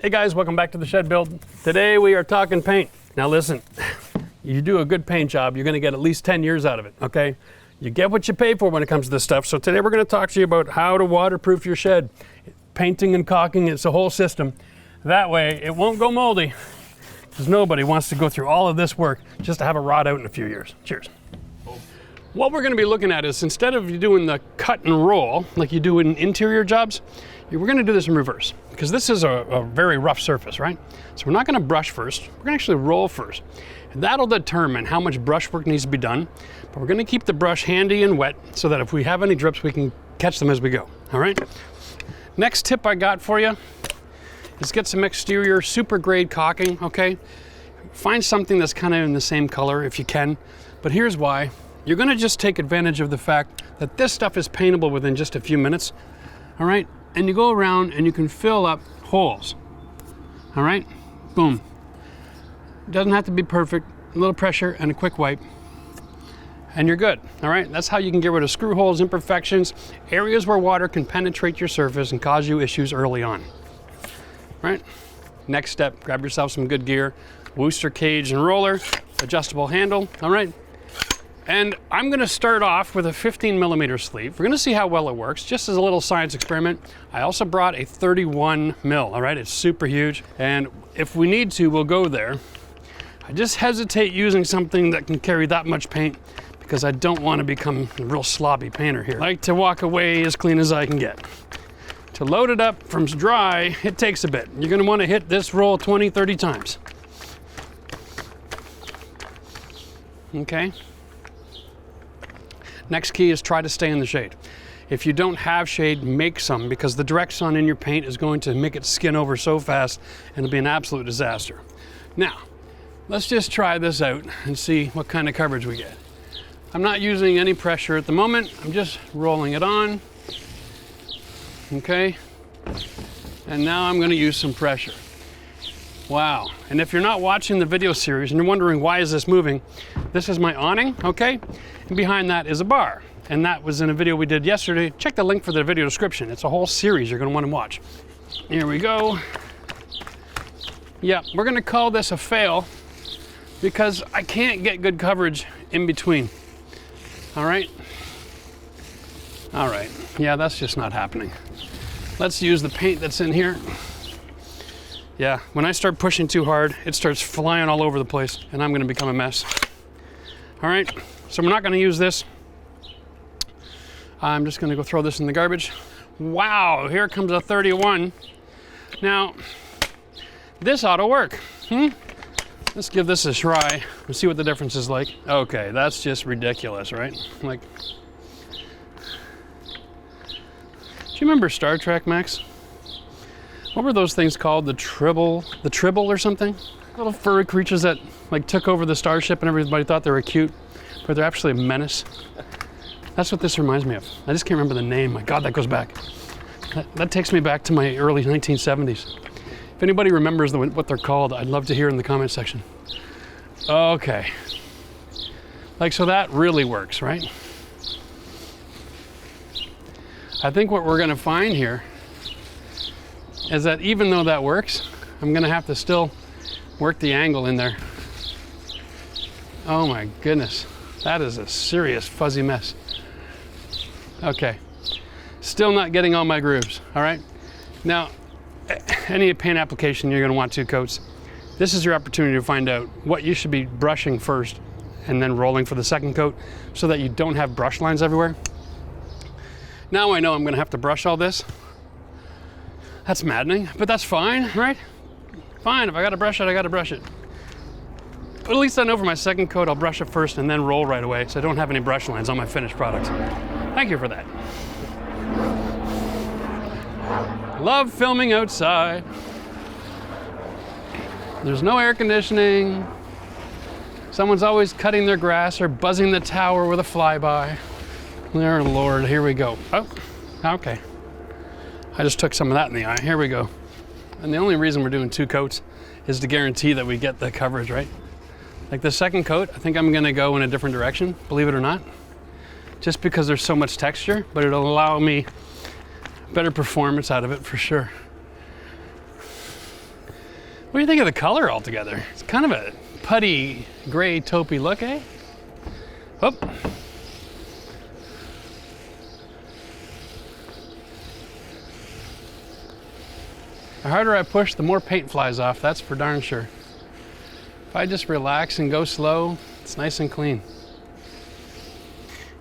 Hey guys, welcome back to the Shed Build. Today we are talking paint. Now listen, you do a good paint job, you're gonna get at least 10 years out of it, okay? You get what you pay for when it comes to this stuff. So today we're gonna talk to you about how to waterproof your shed. Painting and caulking, it's a whole system. That way it won't go moldy, because nobody wants to go through all of this work just to have it rot out in a few years. Cheers. What we're gonna be looking at is, instead of you doing the cut and roll like you do in interior jobs, we're gonna do this in reverse, because this is a very rough surface, right? So we're not gonna brush first, we're gonna actually roll first. And that'll determine how much brush work needs to be done, but we're gonna keep the brush handy and wet so that if we have any drips, we can catch them as we go, all right? Next tip I got for you is get some exterior super grade caulking, okay? Find something that's kind of in the same color if you can, but here's why. You're gonna just take advantage of the fact that this stuff is paintable within just a few minutes, all right? And you go around and you can fill up holes, all right? Boom. Doesn't have to be perfect, a little pressure and a quick wipe, and you're good, all right? That's how you can get rid of screw holes, imperfections, areas where water can penetrate your surface and cause you issues early on, right? Next step, grab yourself some good gear, Wooster cage and roller, adjustable handle, all right? And I'm gonna start off with a 15mm sleeve. We're gonna see how well it works, just as a little science experiment. I also brought a 31mm, all right? It's super huge. And if we need to, we'll go there. I just hesitate using something that can carry that much paint because I don't wanna become a real sloppy painter here. I like to walk away as clean as I can get. To load it up from dry, it takes a bit. You're gonna wanna hit this roll 20, 30 times. Okay? Next key is try to stay in the shade. If you don't have shade, make some, because the direct sun in your paint is going to make it skin over so fast and it'll be an absolute disaster. Now, let's just try this out and see what kind of coverage we get. I'm not using any pressure at the moment. I'm just rolling it on. Okay. And now I'm going to use some pressure. Wow. And if you're not watching the video series and you're wondering why is this moving, this is my awning, okay? And behind that is a bar. And that was in a video we did yesterday. Check the link for the video description. It's a whole series you're gonna wanna watch. Here we go. Yeah, we're gonna call this a fail because I can't get good coverage in between. All right? All right, yeah, that's just not happening. Let's use the paint that's in here. Yeah, when I start pushing too hard, it starts flying all over the place and I'm gonna become a mess. All right, so we're not gonna use this. I'm just gonna go throw this in the garbage. Wow, here comes a 31. Now, this ought to work. Let's give this a try and see what the difference is like. Okay, that's just ridiculous, right? Like, do you remember Star Trek, Max? What were those things called? The Tribble or something? Little furry creatures that like took over the starship and everybody thought they were cute, but they're actually a menace. That's what this reminds me of. I just can't remember the name. My God, that goes back. That takes me back to my early 1970s. If anybody remembers what they're called, I'd love to hear in the comment section. Okay. Like, so that really works, right? I think what we're gonna find here is that even though that works, I'm gonna have to still work the angle in there. Oh my goodness, that is a serious fuzzy mess. Okay, still not getting all my grooves, all right? Now, any paint application, you're gonna want 2 coats. This is your opportunity to find out what you should be brushing first and then rolling for the second coat so that you don't have brush lines everywhere. Now I know I'm gonna have to brush all this. That's maddening, but that's fine, right? Fine, if I gotta brush it, I gotta brush it. But at least I know for my second coat, I'll brush it first and then roll right away so I don't have any brush lines on my finished product. Thank you for that. Love filming outside. There's no air conditioning. Someone's always cutting their grass or buzzing the tower with a flyby. There, Lord, here we go. Oh, okay. I just took some of that in the eye. Here we go. And the only reason we're doing 2 coats is to guarantee that we get the coverage, right? Like the second coat, I think I'm gonna go in a different direction, believe it or not. Just because there's so much texture, but it'll allow me better performance out of it for sure. What do you think of the color altogether? It's kind of a putty, gray, taupey look, eh? Oh. The harder I push, the more paint flies off, that's for darn sure. If I just relax and go slow, it's nice and clean.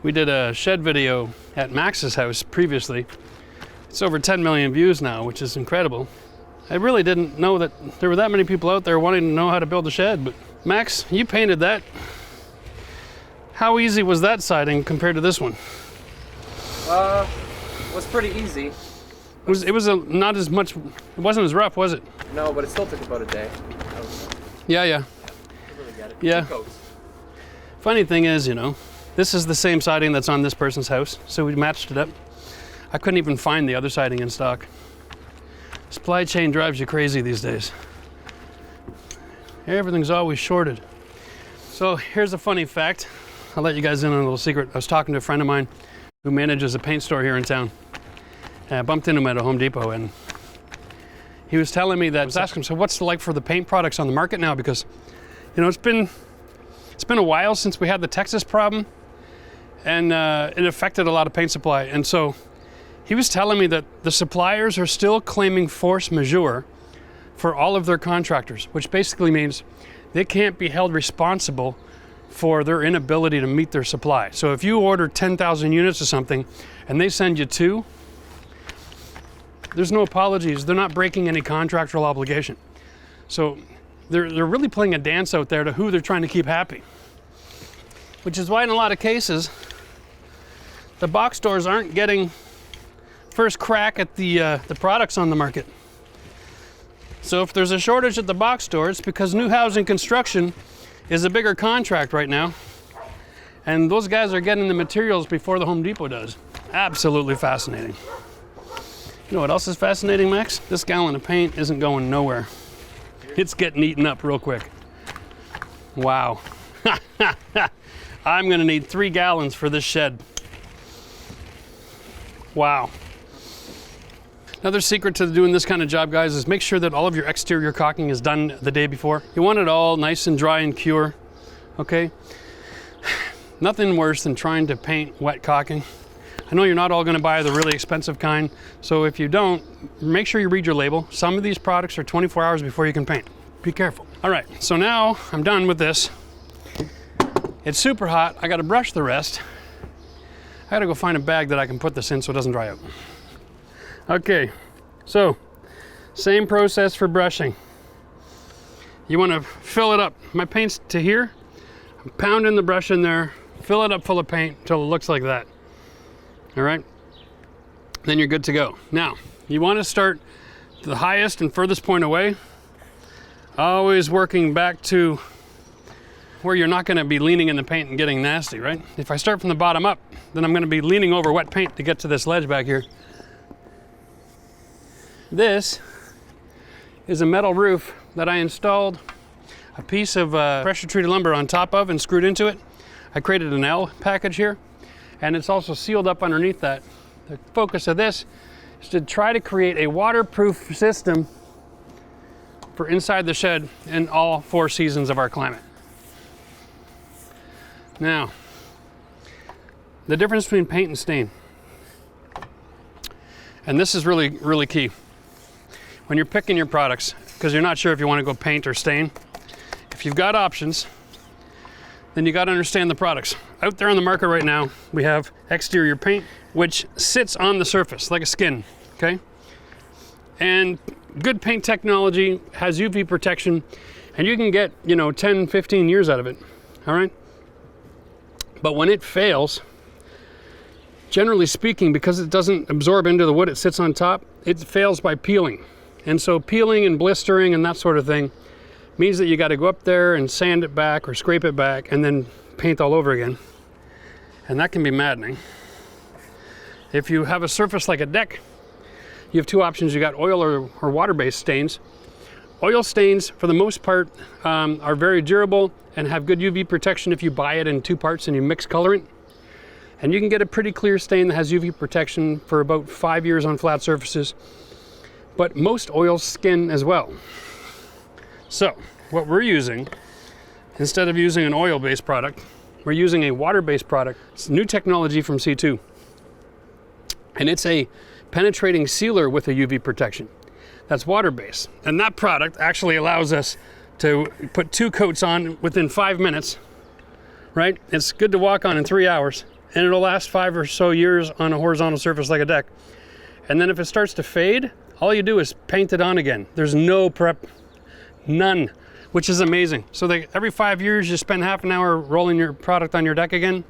We did a shed video at Max's house previously. It's over 10 million views now, which is incredible. I really didn't know that there were that many people out there wanting to know how to build a shed, but Max, you painted that. How easy was that siding compared to this one? It was pretty easy. It was not as much, it wasn't as rough, was it? No, but it still took about a day. Yeah. I really get it. Yeah. 2 coats. Funny thing is, you know, this is the same siding that's on this person's house, so we matched it up. I couldn't even find the other siding in stock. Supply chain drives you crazy these days. Everything's always shorted. So here's a funny fact. I'll let you guys in on a little secret. I was talking to a friend of mine who manages a paint store here in town. And I bumped into him at a Home Depot, and he was telling me that, I was asking him, so what's it like for the paint products on the market now? Because, you know, it's been a while since we had the Texas problem, and it affected a lot of paint supply. And so he was telling me that the suppliers are still claiming force majeure for all of their contractors, which basically means they can't be held responsible for their inability to meet their supply. So if you order 10,000 units or something and they send you 2, there's no apologies. They're not breaking any contractual obligation. So they're really playing a dance out there to who they're trying to keep happy. Which is why in a lot of cases, the box stores aren't getting first crack at the products on the market. So if there's a shortage at the box store, it's because new housing construction is a bigger contract right now. And those guys are getting the materials before the Home Depot does. Absolutely fascinating. You know what else is fascinating, Max? This gallon of paint isn't going nowhere. It's getting eaten up real quick. Wow. I'm gonna need 3 gallons for this shed. Wow. Another secret to doing this kind of job, guys, is make sure that all of your exterior caulking is done the day before. You want it all nice and dry and cure, okay? Nothing worse than trying to paint wet caulking. I know you're not all gonna buy the really expensive kind, so if you don't, make sure you read your label. Some of these products are 24 hours before you can paint. Be careful. All right, so now I'm done with this. It's super hot, I gotta brush the rest. I gotta go find a bag that I can put this in so it doesn't dry out. Okay, so same process for brushing. You wanna fill it up. My paint's to here. I'm pounding the brush in there, fill it up full of paint until it looks like that. All right, then you're good to go. Now, you want to start the highest and furthest point away, always working back to where you're not going to be leaning in the paint and getting nasty, right? If I start from the bottom up, then I'm going to be leaning over wet paint to get to this ledge back here. This is a metal roof that I installed a piece of pressure treated lumber on top of and screwed into it. I created an L package here. And it's also sealed up underneath that. The focus of this is to try to create a waterproof system for inside the shed in all 4 seasons of our climate. Now, the difference between paint and stain. And this is really, really key. When you're picking your products, because you're not sure if you want to go paint or stain, if you've got options, then you got to understand the products. Out there on the market right now, we have exterior paint, which sits on the surface like a skin, okay? And good paint technology has UV protection, and you can get, 10, 15 years out of it, all right? But when it fails, generally speaking, because it doesn't absorb into the wood it sits on top, it fails by peeling. And so peeling and blistering and that sort of thing means that you got to go up there and sand it back or scrape it back and then paint all over again. And that can be maddening. If you have a surface like a deck, you have 2 options. You got oil or water-based stains. Oil stains, for the most part, are very durable and have good UV protection if you buy it in 2 parts and you mix colorant. And you can get a pretty clear stain that has UV protection for about 5 years on flat surfaces. But most oils skin as well. So what we're using, instead of using an oil-based product, we're using a water-based product. It's new technology from C2. And it's a penetrating sealer with a UV protection. That's water-based. And that product actually allows us to put 2 coats on within 5 minutes, right? It's good to walk on in 3 hours, and it'll last 5 or so years on a horizontal surface like a deck. And then if it starts to fade, all you do is paint it on again. There's no prep, none, which is amazing. So every 5 years you spend half an hour rolling your product on your deck again,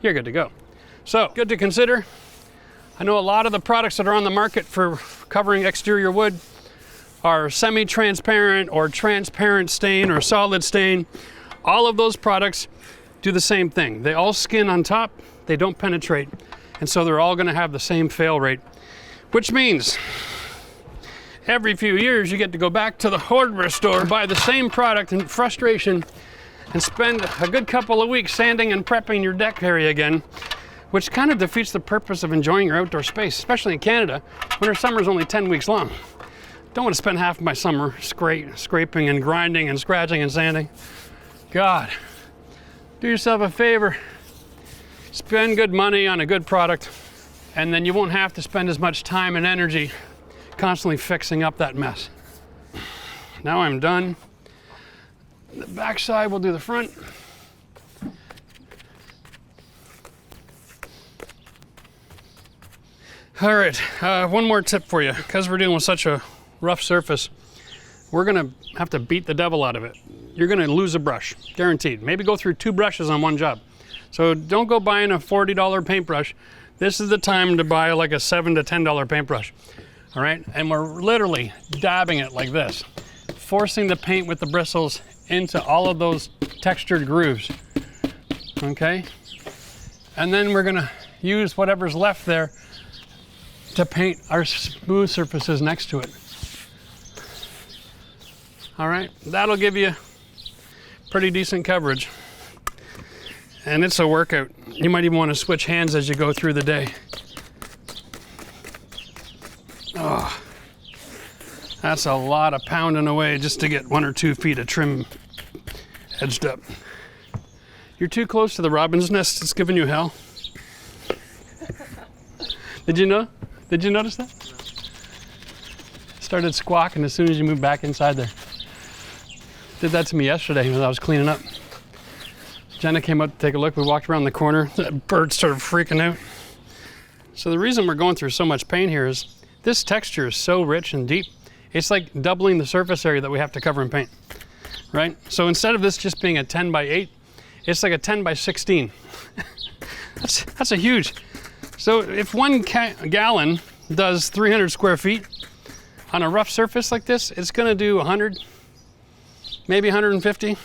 you're good to go. So good to consider. I know a lot of the products that are on the market for covering exterior wood are semi-transparent or transparent stain or solid stain. All of those products do the same thing. They all skin on top, they don't penetrate, and so they're all gonna have the same fail rate, which means every few years you get to go back to the hardware store, buy the same product in frustration, and spend a good couple of weeks sanding and prepping your deck area again, which kind of defeats the purpose of enjoying your outdoor space, especially in Canada, when our summer is only 10 weeks long. Don't want to spend half of my summer scraping and grinding and scratching and sanding. God, do yourself a favor, spend good money on a good product, and then you won't have to spend as much time and energy constantly fixing up that mess. Now I'm done. The back side, we'll do the front. All right, one more tip for you. Because we're dealing with such a rough surface, we're gonna have to beat the devil out of it. You're gonna lose a brush, guaranteed. Maybe go through 2 brushes on one job. So don't go buying a $40 paintbrush. This is the time to buy like a $7 to $10 paintbrush. All right, and we're literally dabbing it like this, forcing the paint with the bristles into all of those textured grooves, okay? And then we're gonna use whatever's left there to paint our smooth surfaces next to it. All right, that'll give you pretty decent coverage. And it's a workout. You might even want to switch hands as you go through the day. Oh, that's a lot of pounding away just to get 1 or 2 feet of trim edged up. You're too close to the robin's nest. It's giving you hell. Did you know? Did you notice that? Started squawking as soon as you moved back inside there. Did that to me yesterday when I was cleaning up. Jenna came up to take a look. We walked around the corner. That bird started freaking out. So the reason we're going through so much paint here is this texture is so rich and deep. It's like doubling the surface area that we have to cover in paint, right? So instead of this just being a 10 by 8, it's like a 10 by 16. That's a huge. So if 1 gallon does 300 square feet on a rough surface like this, it's gonna do 100, maybe 150.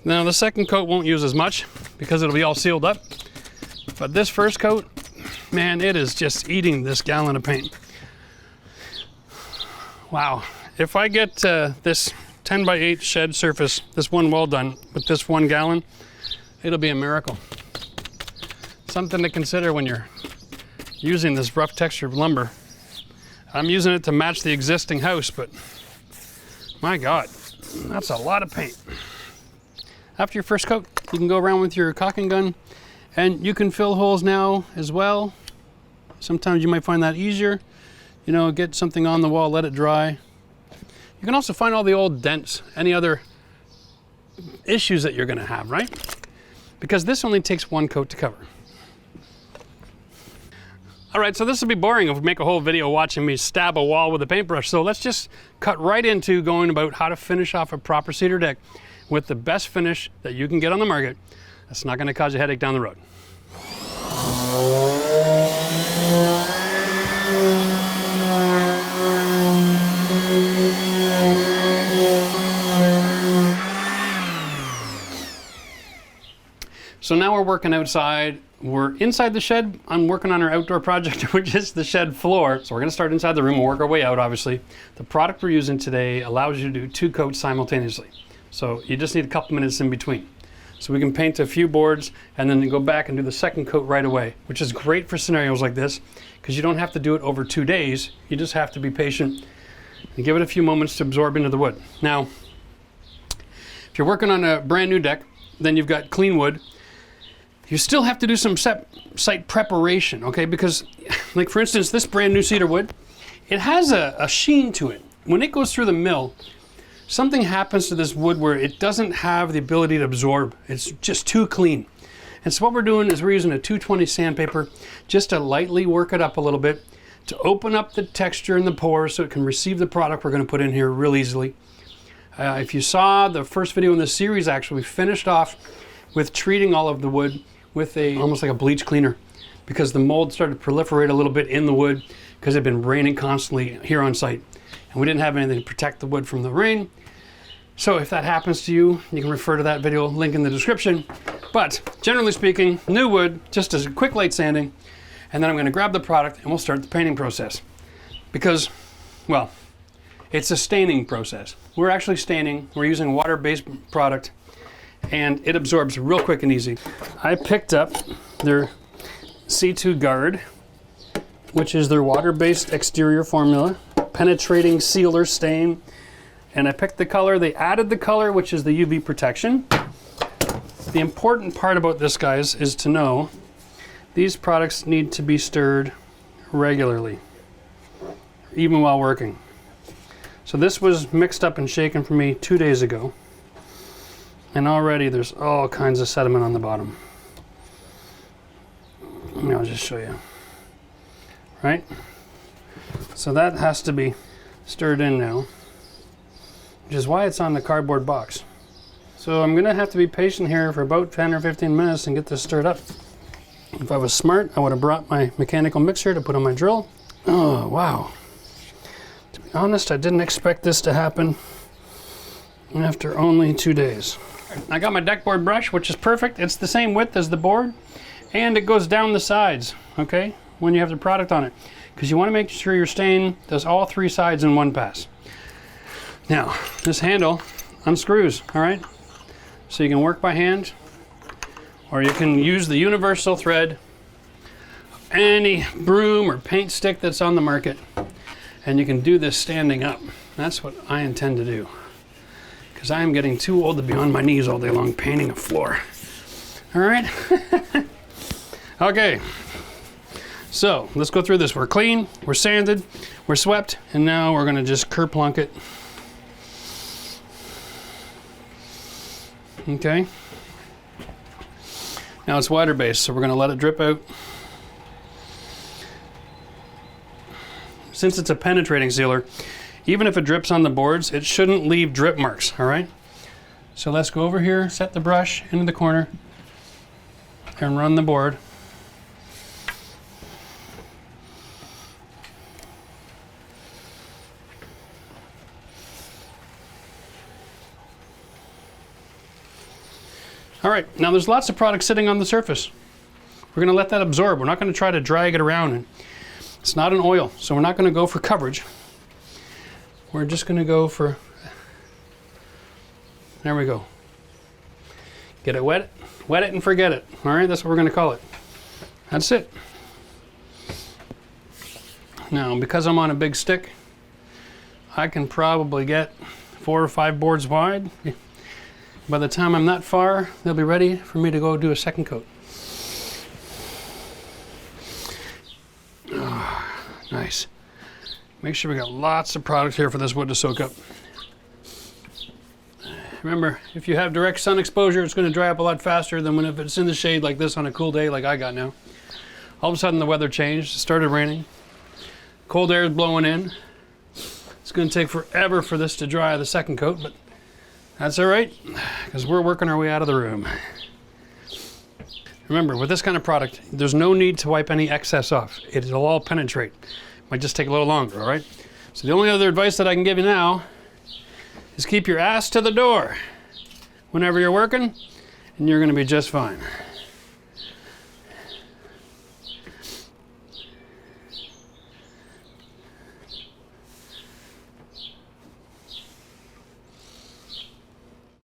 Now the second coat won't use as much because it'll be all sealed up. But this first coat, man, it is just eating this gallon of paint. Wow, if I get this 10 by 8 shed surface, this one wall done with this 1 gallon, it'll be a miracle. Something to consider when you're using this rough textured lumber. I'm using it to match the existing house, but my God, that's a lot of paint. After your first coat, you can go around with your caulking gun and you can fill holes now as well. Sometimes you might find that easier. You know, get something on the wall, let it dry. You can also find all the old dents, any other issues that you're gonna have, right? Because this only takes 1 coat to cover. All right, so this would be boring if we make a whole video watching me stab a wall with a paintbrush. So let's just cut right into going about how to finish off a proper cedar deck with the best finish that you can get on the market. That's not gonna cause you a headache down the road. So now we're working outside. We're inside the shed. I'm working on our outdoor project, which is the shed floor. So we're gonna start inside the room. We'll work our way out, obviously. The product we're using today allows you to do 2 coats simultaneously. So you just need a couple minutes in between. So we can paint a few boards and then go back and do the second coat right away, which is great for scenarios like this because you don't have to do it over 2 days. You just have to be patient and give it a few moments to absorb into the wood. Now, if you're working on a brand new deck, then you've got clean wood. You still have to do some site preparation, okay? Because, like for instance, this brand new cedar wood, it has a sheen to it. When it goes through the mill, something happens to this wood where it doesn't have the ability to absorb. It's just too clean. And so what we're doing is we're using a 220 sandpaper just to lightly work it up a little bit, to open up the texture in the pores so it can receive the product we're going to put in here real easily. If you saw the first video in the series, actually, we finished off with treating all of the wood with almost like a bleach cleaner, because the mold started to proliferate a little bit in the wood because it had been raining constantly here on site. And we didn't have anything to protect the wood from the rain. So if that happens to you, you can refer to that video, link in the description. But generally speaking, new wood, just as a quick light sanding, and then I'm going to grab the product and we'll start the painting process. Because, well, it's a staining process. We're actually staining, we're using a water-based product, and it absorbs real quick and easy. I picked up their C2 Guard, which is their water-based exterior formula, penetrating sealer stain. And I picked the color, they added the color, which is the UV protection. The important part about this, guys, is to know these products need to be stirred regularly, even while working. So this was mixed up and shaken for me 2 days ago. And already there's all kinds of sediment on the bottom. I'll just show you. Right? So that has to be stirred in now, which is why it's on the cardboard box. So I'm gonna have to be patient here for about 10 or 15 minutes and get this stirred up. If I was smart, I would have brought my mechanical mixer to put on my drill. Oh, wow. To be honest, I didn't expect this to happen after only 2 days. I got my deck board brush, which is perfect. It's the same width as the board, and it goes down the sides, okay, when you have the product on it, because you want to make sure your stain does all 3 sides in one pass. Now, this handle unscrews, all right? So you can work by hand, or you can use the universal thread, any broom or paint stick that's on the market, and you can do this standing up. That's what I intend to do, because I am getting too old to be on my knees all day long painting a floor. All right? Okay. So let's go through this. We're clean, we're sanded, we're swept, and now we're gonna just kerplunk it. Okay. Now it's water based, so we're gonna let it drip out. Since it's a penetrating sealer, even if it drips on the boards, it shouldn't leave drip marks, all right? So let's go over here, set the brush into the corner, and run the board. All right, now there's lots of product sitting on the surface. We're gonna let that absorb. We're not gonna try to drag it around. And it's not an oil, so we're not gonna go for coverage. We're just gonna go for, there we go. Get it wet it and forget it. All right, that's what we're gonna call it. That's it. Now, because I'm on a big stick, I can probably get 4 or 5 boards wide. By the time I'm that far, they'll be ready for me to go do a second coat. Oh, nice. Make sure we got lots of product here for this wood to soak up. Remember, if you have direct sun exposure, it's going to dry up a lot faster than if it's in the shade like this on a cool day like I got now. All of a sudden the weather changed, it started raining. Cold air is blowing in. It's going to take forever for this to dry the second coat, but that's all right, because we're working our way out of the room. Remember, with this kind of product, there's no need to wipe any excess off. It'll all penetrate. Might just take a little longer, all right? So the only other advice that I can give you now is keep your ass to the door whenever you're working, and you're gonna be just fine.